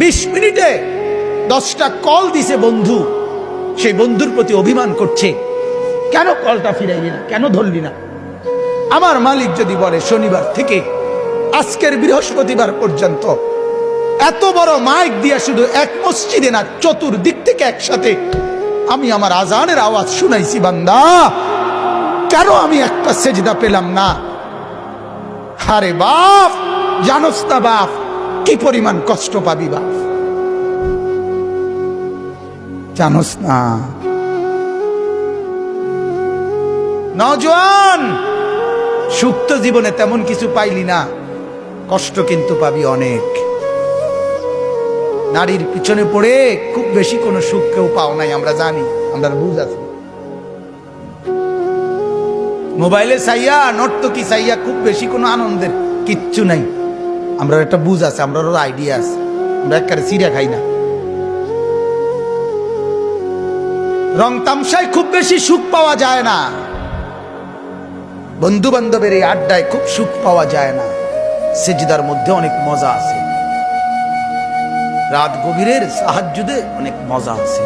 20 মিনিটে 10টা কল দিছে বন্ধু, সেই বন্ধুর প্রতি অভিমান করছে, কেন কলটা ফিরাইলি না, কেন ধরলি না। আমার মালিক যদি বলে শনিবার থেকে আজকের বৃহস্পতিবার পর্যন্ত এত বড় মাইক দিয়া শুধু এক মসজিদে না, চতুর্দিক থেকে একসাথে আমি আমার আজানের আওয়াজ শুনাইছি, বান্দা কেন আমি একটা সেজদা পেলাম না। আরে বাপ, জানোস না বাপ কি পরিমাণ কষ্ট পাবি বাপ, জানোস না। নওজোয়ান, সুখ তো জীবনে তেমন কিছু পাইলি না, কষ্ট কিন্তু পাবি অনেক। নারীর পিছনে পড়ে খুব বেশি কোনো সুখ কেউ পাও নাই, আমরা জানি, আমরা বুঝ আছি। মোবাইলে চাইয়া, নর্তকী চাইয়া খুব বেশি কোনো আনন্দের কিচ্ছু নাই, আমরা একটা বুঝ আছে, আমরা আইডিয়া আছে, আমরা একেবারে চিড়া খাই না। রং তামসায় খুব বেশি সুখ পাওয়া যায় না, বন্ধু বান্ধবের এই আড্ডায় খুব সুখ পাওয়া যায় না। সেজদার মধ্যে অনেক মজা আছে, রাত গভীরের তাহাজ্জুদে অনেক মজা আছে।